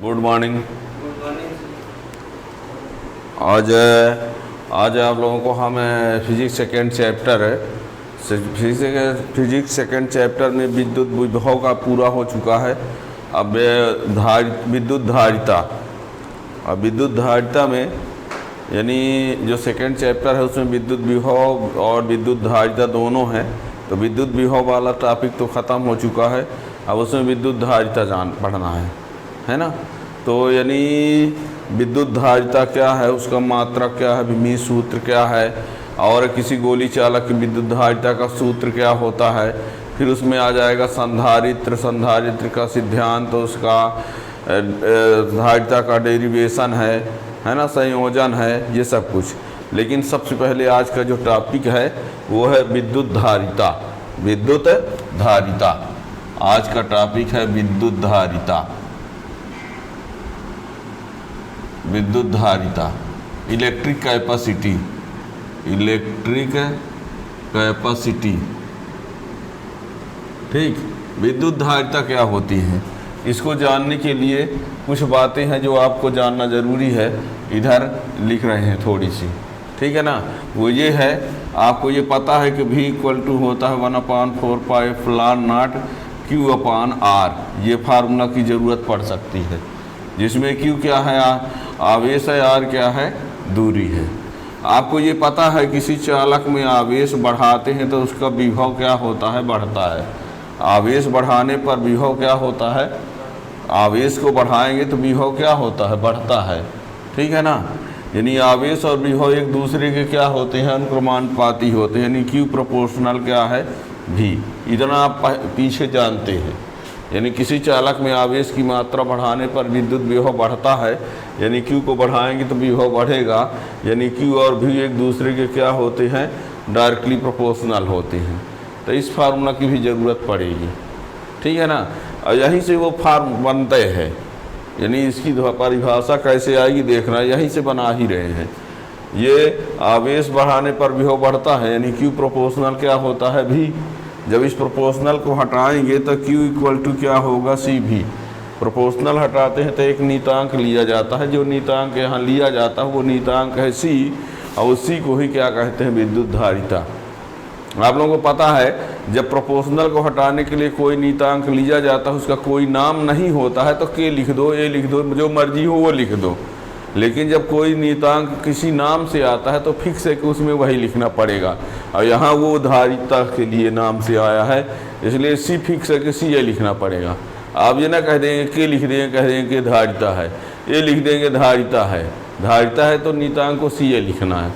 Good morning. Good morning. आज आज आप लोगों को हम फिजिक्स सेकेंड चैप्टर है, फिजिक्स सेकेंड चैप्टर में विद्युत विभव का पूरा हो चुका है। अब विद्युत धारिता, अब विद्युत धारिता में यानी जो सेकेंड चैप्टर है उसमें विद्युत विभव और विद्युत धारिता दोनों हैं। तो विद्युत विभव वाला टॉपिक तो ख़त्म हो चुका है, अब उसमें विद्युत धारिता पढ़ना है ना। तो यानी विद्युत धारिता क्या है, उसका मात्रक क्या है, विमीय सूत्र क्या है, और किसी गोली चालक की विद्युत धारिता का सूत्र क्या होता है। फिर उसमें आ जाएगा संधारित्र का सिद्धांत, तो उसका धारिता का डेरिवेशन है ना, संयोजन है, ये सब कुछ। लेकिन सबसे पहले आज का जो टॉपिक है वो है विद्युत धारिता। विद्युत धारिता आज का टॉपिक है विद्युत धारिता। विद्युत धारिता, इलेक्ट्रिक कैपेसिटी, इलेक्ट्रिक कैपेसिटी। ठीक, विद्युत धारिता क्या होती है, इसको जानने के लिए कुछ बातें हैं जो आपको जानना ज़रूरी है। इधर लिख रहे हैं थोड़ी सी, ठीक है ना। वो ये है, आपको ये पता है कि V = होता है 1/4 पाई फलान नॉट Q/R। ये फार्मूला की ज़रूरत पड़ सकती है, जिसमें Q क्या है, आवेश है, R क्या है, दूरी है। आपको ये पता है किसी चालक में आवेश बढ़ाते हैं तो उसका विभव क्या होता है, बढ़ता है। आवेश बढ़ाने पर विभव क्या होता है, आवेश को बढ़ाएंगे तो विभव क्या होता है, बढ़ता है। ठीक है ना। यानी आवेश और विभव एक दूसरे के क्या होते हैं, अनुक्रमानुपाती होते हैं। यानी Q प्रोपोर्शनल क्या है, V। इतना आप पीछे जानते हैं। यानी किसी चालक में आवेश की मात्रा बढ़ाने पर विद्युत विभव बढ़ता है, यानी Q को बढ़ाएंगे तो विभव बढ़ेगा। यानी Q और V एक दूसरे के क्या होते हैं, डायरेक्टली प्रोपोर्शनल होते हैं। तो इस फार्मूला की भी ज़रूरत पड़ेगी, ठीक है ना। और यहीं से वो फार्म बनते हैं, यानी इसकी परिभाषा कैसे आएगी देखना, यहीं से बना ही रहे हैं। ये आवेश बढ़ाने पर विभव बढ़ता है, यानी Q प्रोपोर्शनल क्या होता है, V। जब इस प्रोपोर्शनल को हटाएंगे तो Q = क्या होगा, CV। प्रोपोर्शनल हटाते हैं तो एक नीतांक लिया जाता है, जो नीतांक यहाँ लिया जाता है वो नीतांक है C, और उसी को ही क्या कहते हैं, विद्युत धारिता। आप लोगों को पता है जब प्रोपोर्शनल को हटाने के लिए कोई नीतांक लिया जाता है, उसका कोई नाम नहीं होता है तो K लिख दो, A लिख दो, जो मर्जी हो वो लिख दो। लेकिन जब कोई नीतांक किसी नाम से आता है तो फिक्स है कि उसमें वही लिखना पड़ेगा। और यहाँ वो धारिता के लिए नाम से आया है, इसलिए C फिक्स है कि C ये लिखना पड़ेगा। आप ये ना कह देंगे K लिख देंगे, कह देंगे कि धारिता है, A लिख देंगे धारिता है। धारिता है तो नीतांक को C ये लिखना है,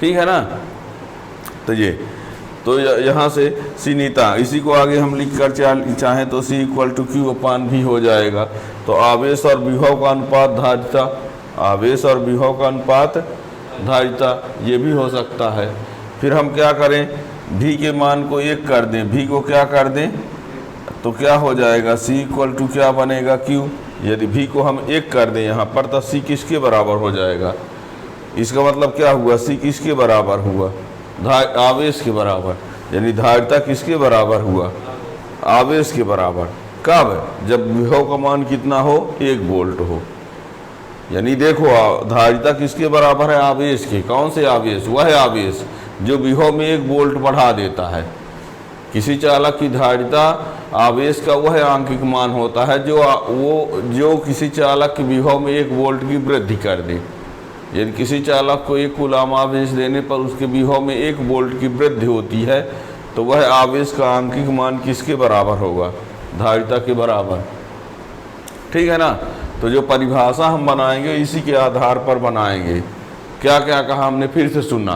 ठीक है ना। तो ये तो यहाँ से C नीता, इसी को आगे हम लिख कर चाहें तो C = Q/V हो जाएगा। तो आवेश और विभव का अनुपात धारिता, आवेश और विभव का अनुपात धारिता, ये भी हो सकता है। फिर हम क्या करें, V के मान को 1 कर दें, V को क्या कर दें तो क्या हो जाएगा, C = क्या बनेगा, Q। यदि V को हम 1 कर दें यहाँ पर तो C किसके बराबर हो जाएगा। इसका मतलब क्या हुआ, C किसके बराबर हुआ, आवेश के बराबर। यानी धारिता किसके बराबर हुआ, आवेश के बराबर। कब, जब विभव का मान कितना हो, 1 वोल्ट हो। यानी देखो धारिता किसके बराबर है, आवेश के। कौन से आवेश, वह आवेश जो विभव में 1 वोल्ट बढ़ा देता है। किसी चालक की धारिता आवेश का वह आंकिक मान होता है जो किसी चालक के विभव में 1 वोल्ट की वृद्धि कर दे। यदि किसी चालक को 1 कूलाम आवेश देने पर उसके विभव में 1 वोल्ट की वृद्धि होती है तो वह आवेश का आंकिक मान किसके बराबर होगा, धारिता के बराबर, ठीक है ना। तो जो परिभाषा हम बनाएंगे इसी के आधार पर बनाएंगे। क्या क्या कहा हमने, फिर से सुनना।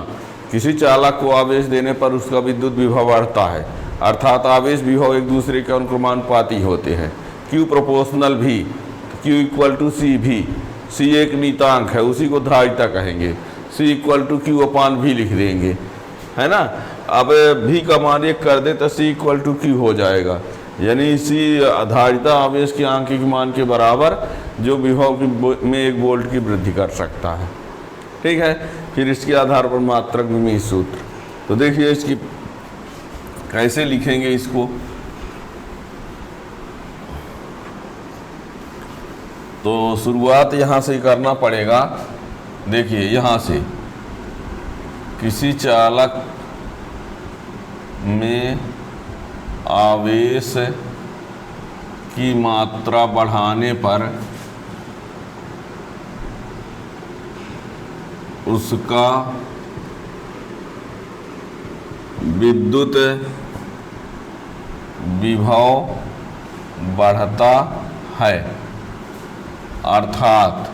किसी चालक को आवेश देने पर उसका विद्युत विभव बढ़ता है, अर्थात आवेश विभव एक दूसरे के अनुक्रमानुपाती होते हैं। Q proportional V, Q = CV। C एक नीतांक है, उसी को धारिता कहेंगे। C = Q/V लिख देंगे, है ना। अब V का मान 1 कर दे तो C = Q हो जाएगा। यानी C धारिता आवेश के आंकिक मान के बराबर जो विभव में 1 वोल्ट की वृद्धि कर सकता है, ठीक है। फिर इसके आधार पर मात्रक विमीय सूत्र। तो देखिए इसकी कैसे लिखेंगे इसको। तो शुरुआत यहाँ से करना पड़ेगा। देखिए यहाँ से किसी चालक में आवेश की मात्रा बढ़ाने पर उसका विद्युत विभव बढ़ता है। अर्थात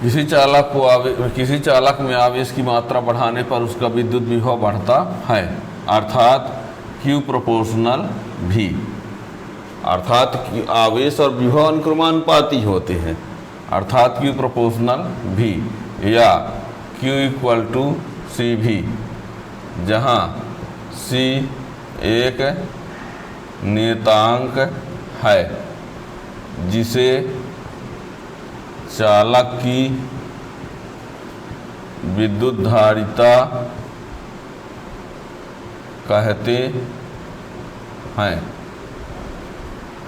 किसी चालक में आवेश की मात्रा बढ़ाने पर उसका विद्युत विभव बढ़ता है, अर्थात Q प्रोपोर्शनल V, अर्थात आवेश और विभव अनुक्रमानुपाती होते हैं, अर्थात Q प्रोपोर्शनल V या Q इक्वल टू CV, जहाँ C एक नियतांक है जिसे चालक की विद्युत धारिता कहते हैं।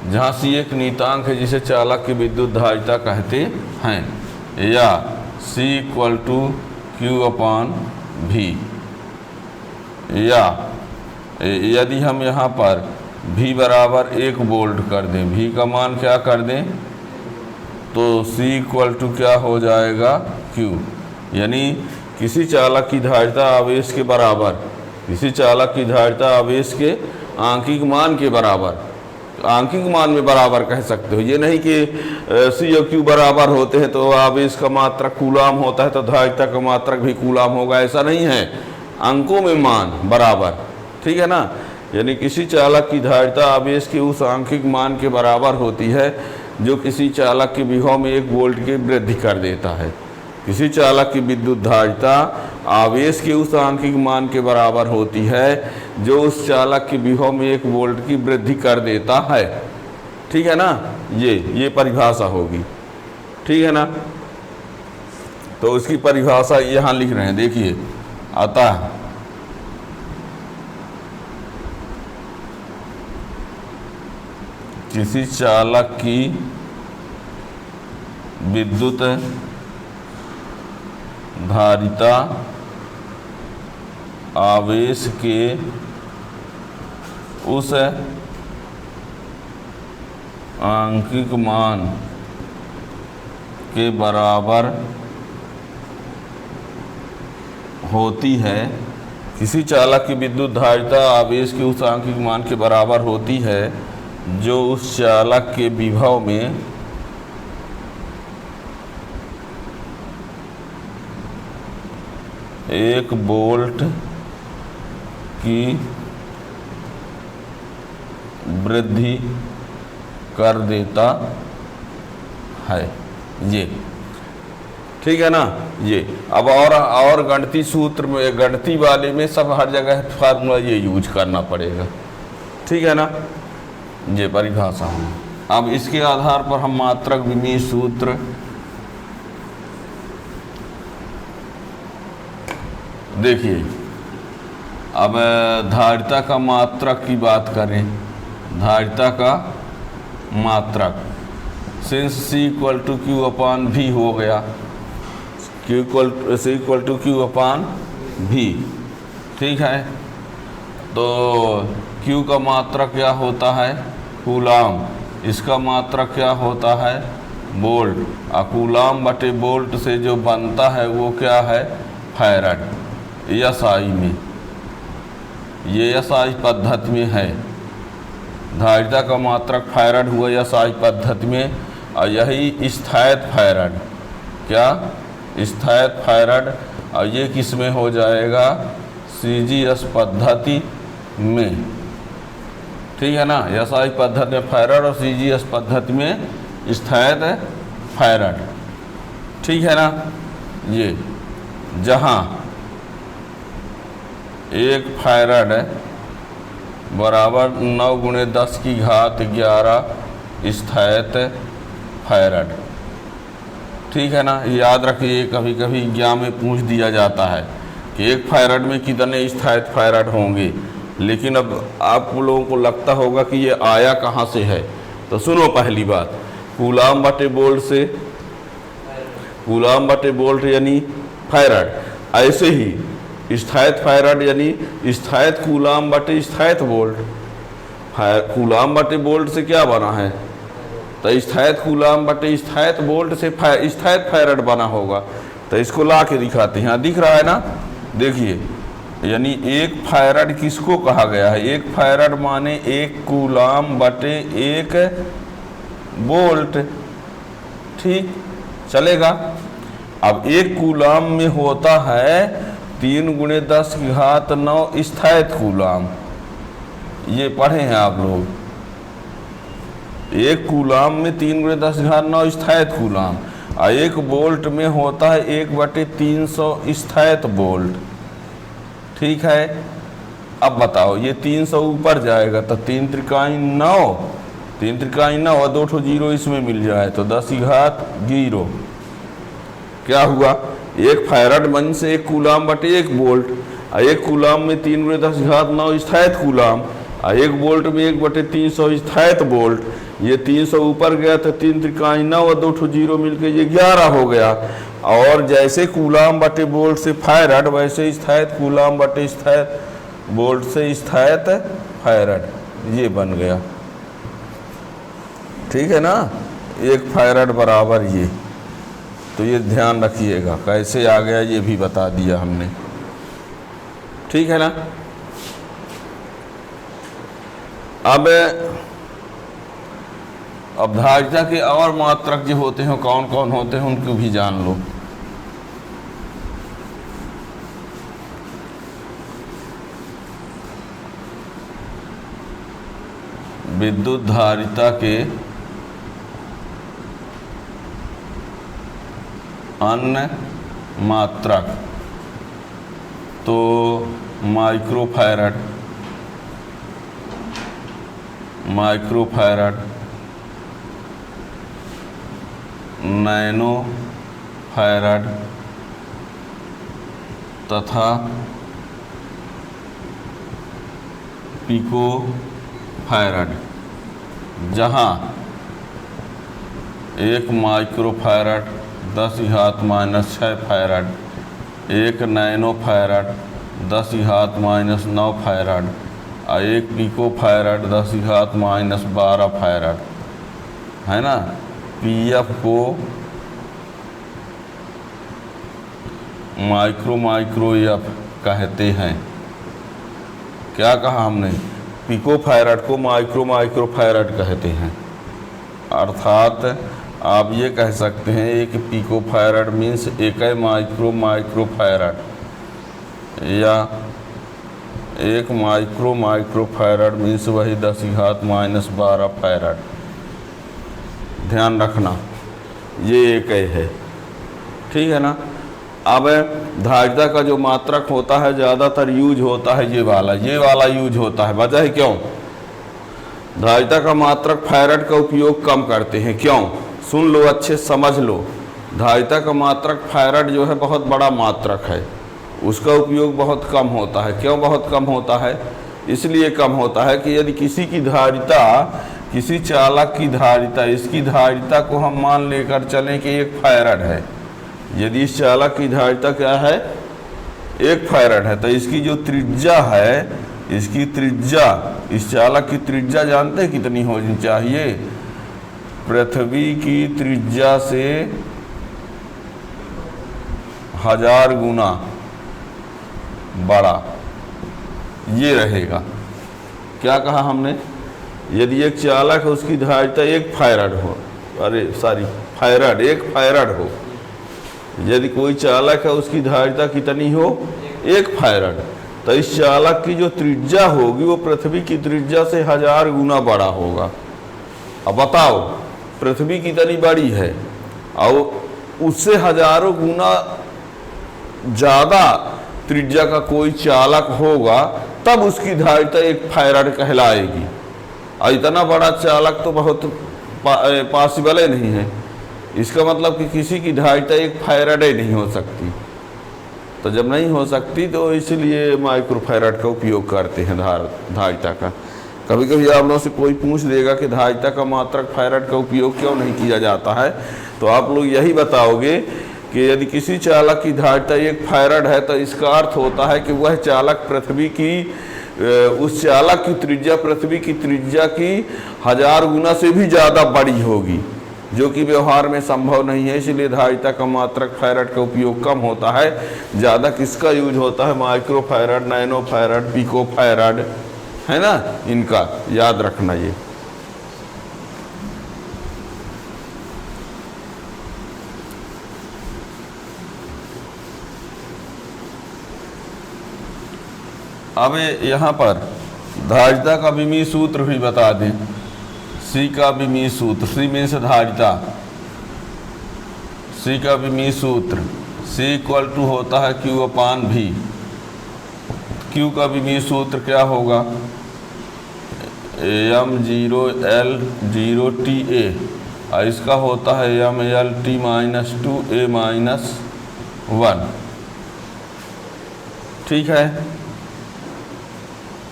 जहाँ C एक नियतांक है जिसे चालक की विद्युत धारिता कहते हैं, या C equal to Q upon V, या यदि हम यहाँ पर V बराबर 1 वोल्ट कर दें, V का मान क्या कर दें, तो C इक्वल टू क्या हो जाएगा Q, यानी किसी चालक की धारिता आवेश के बराबर, किसी चालक की धारिता आवेश के आंकिक मान के बराबर, आंकिक मान में बराबर कह सकते हो। ये नहीं कि C और Q बराबर होते हैं तो आवेश का मात्रक कूलाम होता है तो धारिता का मात्रक भी कूलाम होगा, ऐसा नहीं है। अंकों में मान बराबर, ठीक है ना। यानी किसी चालक की धारिता आवेश के उस आंकिक मान के बराबर होती है जो किसी चालक के विभव में 1 वोल्ट की वृद्धि कर देता है। किसी चालक की विद्युत धारिता आवेश के उस आंकिक मान के बराबर होती है जो उस चालक के विभव में 1 वोल्ट की वृद्धि कर देता है, ठीक है ना। ये परिभाषा होगी, ठीक है ना। तो उसकी परिभाषा यहाँ लिख रहे हैं, देखिए। अतः किसी चालक की विद्युत धारिता आवेश के उस आंकिक मान के बराबर होती है। किसी चालक की विद्युत धारिता आवेश के उस आंकिक मान के बराबर होती है जो उस चालक के विभव में 1 वोल्ट की वृद्धि कर देता है। ये ठीक है ना। ये अब और गणितीय सूत्र में, गणितीय वाले में सब हर जगह फार्मूला ये यूज करना पड़ेगा, ठीक है ना। ये परिभाषा है। अब इसके आधार पर हम मात्रक विमीय सूत्र देखिए। अब धारिता का मात्रक की बात करें, धारिता का मात्रक since C equal to Q upon V हो गया, C equal to Q upon V, ठीक है। तो Q का मात्रक क्या होता है, कूलाम। इसका मात्रक क्या होता है, वोल्ट। और कूलाम बटे वोल्ट से जो बनता है वो क्या है, फैराड। SI में, ये SI पद्धति में है। धारिता का मात्रक फैराड हुआ SI पद्धति में, और यही स्थायित फैराड, क्या स्थायित फैराड, और ये किस में हो जाएगा, CGS पद्धति में, ठीक है ना। SI पद्धति में फैराड और CGS पद्धति में स्थायित फैराड, ठीक है ना। ये जहाँ 1 फैराड बराबर 9 × 10⁻11 स्थायित फैराड, ठीक है ना। याद रखिए, कभी कभी एग्जाम में पूछ दिया जाता है कि 1 फैराड में कितने स्थायित फैराड होंगे, लेकिन अब आप लोगों को लगता होगा कि ये आया कहाँ से है। तो सुनो पहली बात, कूलाम बटे वोल्ट से, कूलाम बटे वोल्ट यानी फैराड। ऐसे ही स्थायित फैराड यानी स्थायित कूलाम बटे स्थायित वोल्ट। कूलाम बटे वोल्ट से क्या बना है, तो स्थायित कूलाम बटे स्थायित वोल्ट से स्थायित फैराड बना होगा। तो इसको ला के दिखाते हैं, यहाँ दिख रहा है ना, देखिए, यानी एक फैराड किसको कहा गया है, एक फैराड माने एक कूलाम बटे एक वोल्ट, ठीक चलेगा। अब एक कूलाम में होता है 3 × 10⁹ स्थायित कूलाम, ये पढ़े हैं आप लोग। एक कूलाम में 3 × 10⁹ स्थायित कूलाम, और एक वोल्ट में होता है 1/300 स्थायित वोल्ट, ठीक है। अब बताओ, ये 300 ऊपर जाएगा तो 3 × 9, 3 × 9 और 2 ठो जीरो इसमें मिल जाए तो 10⁻0। क्या हुआ, एक फैराड मन से एक कूलाम बटे एक वोल्ट, और एक कूलाम में 3 × 10⁹ स्थायित कूलाम, और एक वोल्ट में 1/300 स्थायित वोल्ट। ये 300 ऊपर गया तो 3 × 9 और 2 ठो जीरो मिलके ये 11 हो गया। और जैसे कूलाम बटे वोल्ट से फैराड, वैसे स्थायित कूलाम बटे स्थायित वोल्ट से स्थायित फैराड, ये बन गया, ठीक है ना। एक फैराड बराबर ये, तो ये ध्यान रखिएगा, कैसे आ गया ये भी बता दिया हमने, ठीक है ना। अब धारिता के और मात्रक जो होते हैं कौन कौन होते हैं उनको भी जान लो। विद्युत धारिता के अन्य मात्रक तो माइक्रोफैराड, नैनो फैराड तथा पिको फैराड। जहाँ एक माइक्रोफैराड 10⁻⁻6 फैराड, एक नैनो फैराड 10⁻⁻9 फैराड और एक पिको फैराड 10⁻⁻12 फैराड, है ना। पीएफ को माइक्रो एफ कहते हैं। क्या कहा हमने, पिको फैराड को माइक्रो फैराड कहते हैं। अर्थात आप ये कह सकते हैं एक पिको फैराड मीन्स एक माइक्रो फैराड, या एक माइक्रो फैराड मीन्स वही 10⁻12 फैराड। ध्यान रखना, ये एक है, ठीक है ना। अब धारिता का जो मात्रक होता है ज़्यादातर यूज होता है ये वाला यूज होता है। वजह क्यों, धारिता का मात्रक फैराड का उपयोग कम करते हैं। क्यों, सुन लो अच्छे समझ लो। धारिता का मात्रक फैराड जो है बहुत बड़ा मात्रक है, उसका उपयोग बहुत कम होता है। क्यों बहुत कम होता है, इसलिए कम होता है कि यदि किसी की धारिता, किसी चालक की धारिता, इसकी धारिता को हम मान लेकर चलें कि 1 फैराड है। यदि इस चालक की धारिता क्या है, 1 फैराड है, तो इसकी जो त्रिज्या है, इसकी त्रिज्या, इस चालक की त्रिज्या जानते हैं कितनी होनी चाहिए, पृथ्वी की त्रिज्या से 1000 गुना बड़ा ये रहेगा। क्या कहा हमने, यदि एक चालक है उसकी धारिता 1 फैराड हो, फैराड 1 फैराड हो, यदि कोई चालक है उसकी धारिता कितनी हो, 1 फैराड, तो इस चालक की जो त्रिज्या होगी वो पृथ्वी की त्रिज्या से 1000 गुना बड़ा होगा। अब बताओ पृथ्वी कितनी बड़ी है और उससे हजारों गुना ज़्यादा त्रिज्या का कोई चालक होगा, तब उसकी धारिता 1 फैराड कहलाएगी। और इतना बड़ा चालक तो बहुत पॉसिबल ही नहीं है। इसका मतलब कि किसी की धारिता 1 फैराड ही नहीं हो सकती। तो जब नहीं हो सकती तो इसलिए माइक्रो फैराड का उपयोग करते हैं धारिता का। कभी कभी आप लोगों से कोई पूछ देगा कि धारिता का मात्रक फैराड का उपयोग क्यों नहीं किया जाता है, तो आप लोग यही बताओगे कि यदि किसी चालक की धारिता 1 फैराड है तो इसका अर्थ होता है कि वह चालक पृथ्वी की उस चालक की त्रिज्या पृथ्वी की त्रिज्या की 1000 गुना से भी ज़्यादा बड़ी होगी, जो कि व्यवहार में संभव नहीं है। इसलिए धारिता का मात्रक फैराड का उपयोग कम होता है। ज़्यादा किसका यूज होता है? Micro farad, nano farad, pico farad, है ना, इनका याद रखना। ये अब यहाँ पर धारिता का विमीय सूत्र भी बता दें। सी का विमीय सूत्र, सी मीन्स धारिता, सी का विमीय सूत्र सी इक्वल टू होता है क्यू अपान भी। क्यू का विमीय सूत्र क्या होगा? m0L0TA, और इसका होता है mLT-2A-1। ठीक है,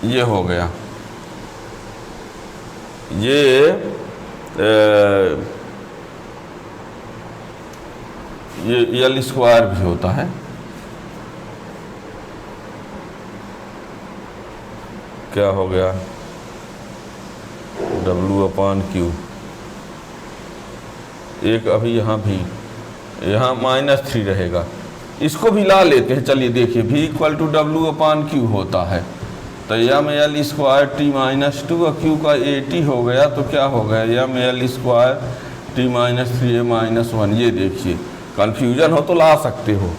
ये हो गया। ये L स्क्वायर भी होता है। क्या हो गया? W/Q। एक अभी यहाँ भी, यहाँ -3 रहेगा, इसको भी ला लेते हैं। चलिए देखिए, V इक्वल टू W/Q होता है, तो mL स्क्वायर T-2 और Q का AT हो गया, तो क्या हो गया? mL square T-3A-1। ये देखिए, कन्फ्यूजन हो तो ला सकते हो,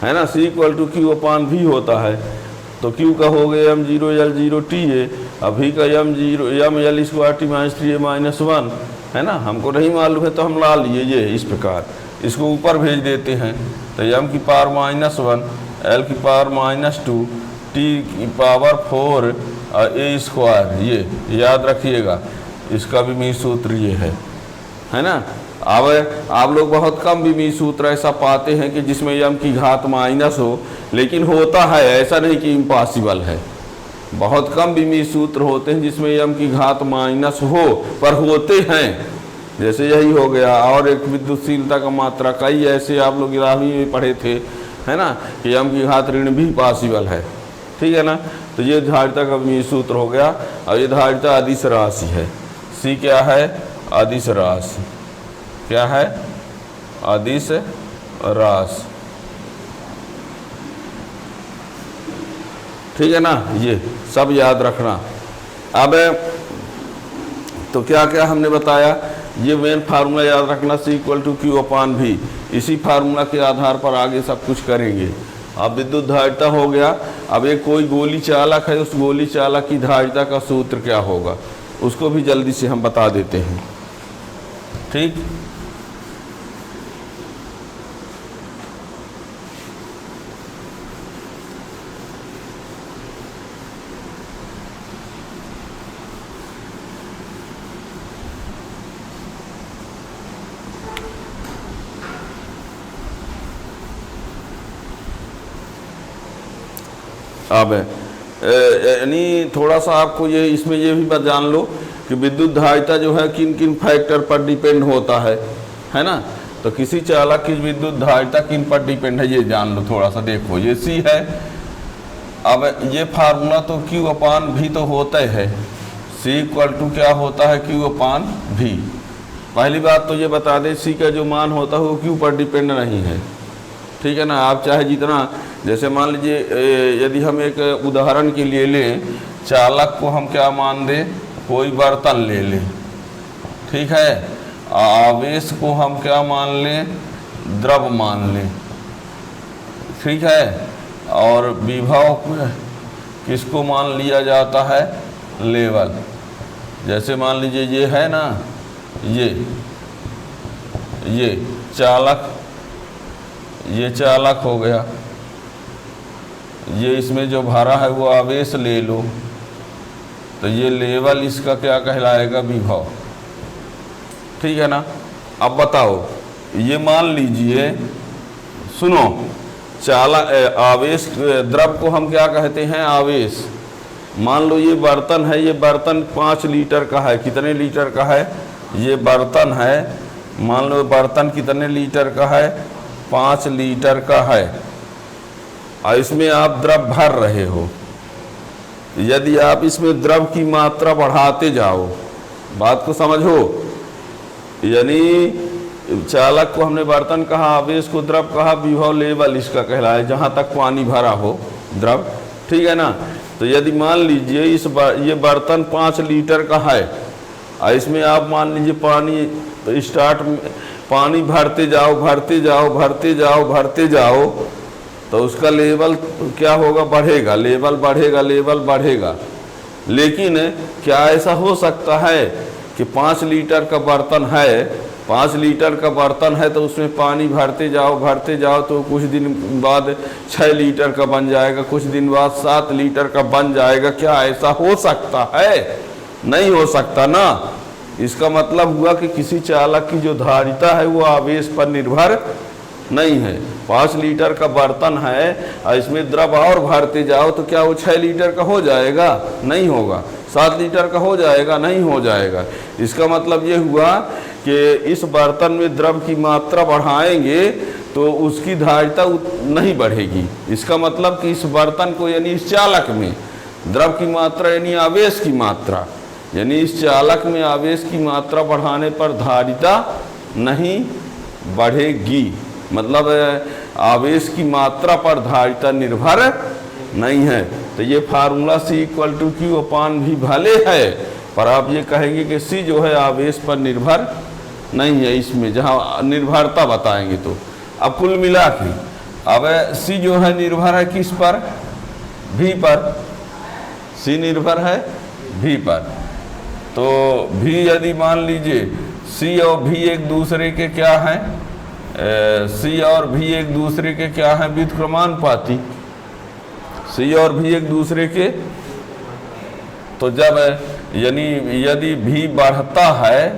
है ना। C इक्वल टू Q/V होता है, तो Q का हो गया m0L0TA, अभी का mL स्क्वायर T-3A-1, है ना। हमको नहीं मालूम है तो हम ला लिए ये इस प्रकार। इसको ऊपर भेज देते हैं, तो m⁻⁻1 L⁻⁻2 T⁴ A square, ये याद रखिएगा। इसका विमीय सूत्र ये है ना। अब आप लोग बहुत कम विमीय सूत्र ऐसा पाते हैं कि जिसमें m की घात माइनस हो, लेकिन होता है, ऐसा नहीं कि इम्पॉसिबल है। बहुत कम विमीय सूत्र होते हैं जिसमें m की घात माइनस हो, पर होते हैं। जैसे यही हो गया, और एक विद्युतशीलता का मात्रा, कई ऐसे आप लोग 11वीं में पढ़े थे, है ना, कि m की घात ऋण भी पॉसिबल है। ठीक है ना। तो ये धारिता का विमीय सूत्र हो गया। और ये धारिता अदिश राशि है। C क्या है? अदिश राशि। क्या है? अदिश राशि। ठीक है ना, ये सब याद रखना। अब तो क्या क्या हमने बताया, ये मेन फार्मूला याद रखना, C इक्वल टू Q/V। इसी फार्मूला के आधार पर आगे सब कुछ करेंगे। अब विद्युत धारिता हो गया। अब एक कोई गोली चालक है, उस गोली चालक की धारिता का सूत्र क्या होगा, उसको भी जल्दी से हम बता देते हैं। ठीक, अब यानी थोड़ा सा आपको ये इसमें ये भी बात जान लो कि विद्युत धारिता जो है किन किन फैक्टर पर डिपेंड होता है ना। तो किसी चालक की विद्युत धारिता किन पर डिपेंड है, ये जान लो थोड़ा सा। देखो, ये C है। अब ये फार्मूला तो Q/V तो होता है। C इक्वल टू क्या होता है? Q/V। पहली बात तो ये बता दें, C का जो मान होता है वो Q पर डिपेंड नहीं है। ठीक है ना। आप चाहे जितना, जैसे मान लीजिए यदि हम एक उदाहरण के लिए लें, चालक को हम क्या मान दें, कोई बर्तन ले लें। ठीक है। आवेश को हम क्या मान लें, द्रव मान लें। ठीक है। और विभव किसको मान लिया जाता है, लेवल। जैसे मान लीजिए ये है ना, ये चालक, ये चालक हो गया। ये इसमें जो भरा है वो आवेश ले लो, तो ये लेवल इसका क्या कहलाएगा, विभव। ठीक है ना। अब बताओ, ये मान लीजिए, सुनो, चालक आवेश, द्रव को हम क्या कहते हैं, आवेश। मान लो ये बर्तन है, ये बर्तन 5 लीटर का है। कितने लीटर का है? ये बर्तन है, मान लो बर्तन कितने लीटर का है? 5 लीटर का है और इसमें आप द्रव भर रहे हो। यदि आप इसमें द्रव की मात्रा बढ़ाते जाओ, बात को समझो, यानी चालक को हमने बर्तन कहा, आवेश को द्रव कहा, विभव लेवल इसका कहलाए जहाँ तक पानी भरा हो द्रव, ठीक है ना। तो यदि मान लीजिए ये बर्तन 5 लीटर का है और इसमें आप मान लीजिए पानी भरते जाओ भरते जाओ भरते जाओ भरते जाओ, तो उसका लेवल क्या होगा? बढ़ेगा, लेवल बढ़ेगा, लेवल बढ़ेगा। लेकिन क्या ऐसा हो सकता है कि 5 लीटर का बर्तन है, 5 लीटर का बर्तन है तो उसमें पानी भरते जाओ तो कुछ दिन बाद 6 लीटर का बन जाएगा, कुछ दिन बाद 7 लीटर का बन जाएगा? क्या ऐसा हो सकता है? नहीं हो सकता ना। इसका मतलब हुआ कि किसी चालक की जो धारिता है वो आवेश पर निर्भर नहीं है। 5 लीटर का बर्तन है और इसमें द्रव और भरते जाओ तो क्या वो 6 लीटर का हो जाएगा? नहीं होगा। 7 लीटर का हो जाएगा? नहीं हो जाएगा। इसका मतलब ये हुआ कि इस बर्तन में द्रव की मात्रा बढ़ाएंगे तो उसकी धारिता नहीं बढ़ेगी। इसका मतलब कि इस बर्तन को, यानी इस चालक में द्रव की मात्रा यानी आवेश की मात्रा, यानी इस चालक में आवेश की मात्रा बढ़ाने पर धारिता नहीं बढ़ेगी। मतलब आवेश की मात्रा पर धारिता निर्भर नहीं है। तो ये फार्मूला C=Q/V भले है, पर आप ये कहेंगे कि C जो है आवेश पर निर्भर नहीं है, इसमें जहाँ निर्भरता बताएंगे। तो अब कुल मिला के अब C जो है निर्भर है किस पर? V पर। C निर्भर है V पर। तो V यदि मान लीजिए C और V एक दूसरे के क्या हैं? C और V एक दूसरे के क्या हैं? व्युत्क्रमानुपाती। C और V एक दूसरे के, तो जब यानी यदि V बढ़ता है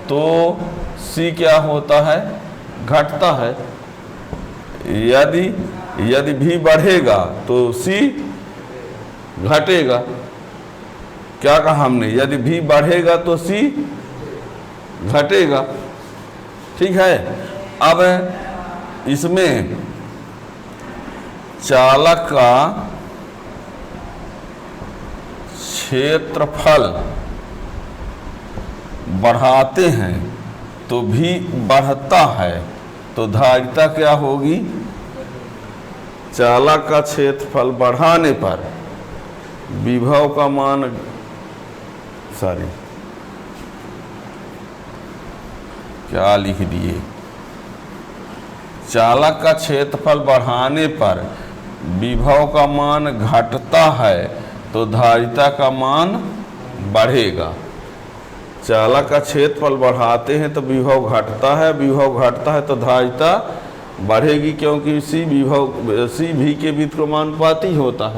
तो C क्या होता है? घटता है। यदि V बढ़ेगा तो C घटेगा। क्या कहा हमने? यदि V बढ़ेगा तो C घटेगा, ठीक है। अब इसमें चालक का क्षेत्रफल बढ़ाते हैं तो भी बढ़ता है, तो धारिता क्या होगी? चालक का क्षेत्रफल बढ़ाने पर विभव का मान, क्या लिख दिए? चालक का क्षेत्रफल बढ़ाने पर विभव का मान घटता है तो धारिता का मान बढ़ेगा। चालक का क्षेत्रफल बढ़ाते हैं तो विभव घटता है, विभव घटता है तो धारिता बढ़ेगी, क्योंकि C V के व्युत्क्रमानुपाती होता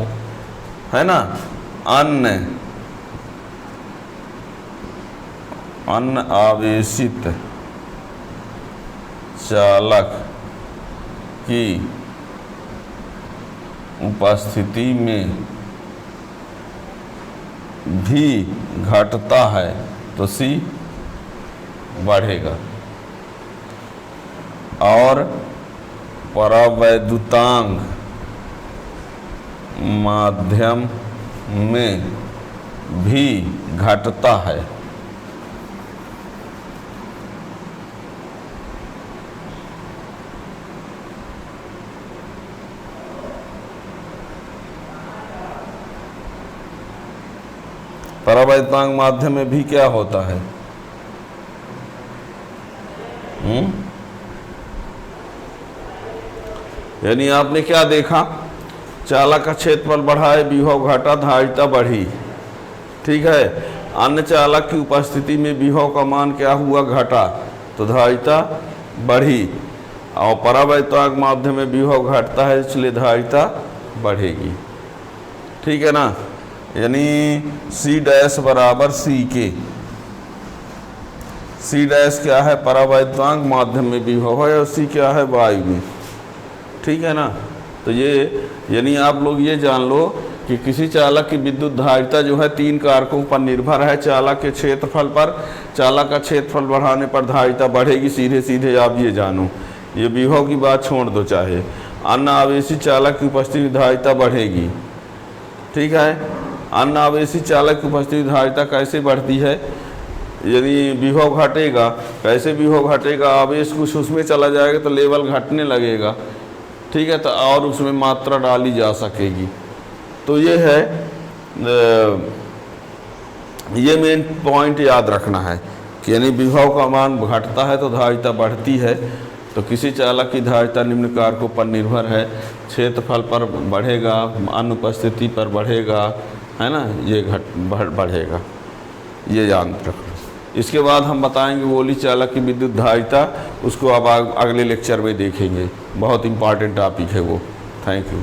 है ना। अन्य आवेशित चालक की उपस्थिति में भी घटता है तो C बढ़ेगा। और परावैद्युतांक माध्यम में भी घटता है। परावैद्युतांक माध्यम में भी क्या होता है? यानी आपने क्या देखा? चालक का क्षेत्रफल बढ़ाए, विभव घटा, धारिता बढ़ी, ठीक है। अन्य चालक की उपस्थिति में विभव का मान क्या हुआ? घटा, तो धारिता बढ़ी। और परावैद्युतांक माध्यम में विभव घटता है इसलिए धारिता बढ़ेगी, ठीक है ना। यानी C' बराबर C के। C' क्या है? परावैद्युतांक माध्यम में विभव है और C क्या है? वायु में, ठीक है ना। तो ये यानी आप लोग ये जान लो कि किसी चालक की विद्युत धारिता जो है 3 कारकों पर निर्भर है। चालक के क्षेत्रफल पर, चालक का क्षेत्रफल बढ़ाने पर धारिता बढ़ेगी, सीधे सीधे आप ये जानो, ये विभव की बात छोड़ दो चाहे। अन्य आवेशी चालक की उपस्थिति में धारिता बढ़ेगी, ठीक है। अन्य आवेशी चालक की उपस्थिति में धारिता कैसे बढ़ती है, यदि विभव घटेगा, कैसे विभव घटेगा, आवेश कुछ उसमें चला जाएगा तो लेवल घटने लगेगा, ठीक है, तो और उसमें मात्रा डाली जा सकेगी। तो ये है, ये मेन पॉइंट याद रखना है कि यानी विभव का मान घटता है तो धारिता बढ़ती है। तो किसी चालक की धारिता निम्न कारकों पर निर्भर है, क्षेत्रफल पर बढ़ेगा, अनुपस्थिति पर बढ़ेगा, है ना, ये बढ़ेगा, ये याद रखना। इसके बाद हम बताएंगे गोली चालक की विद्युत धारिता, उसको अब अगले लेक्चर में देखेंगे, बहुत इंपॉर्टेंट टॉपिक है वो। Thank you.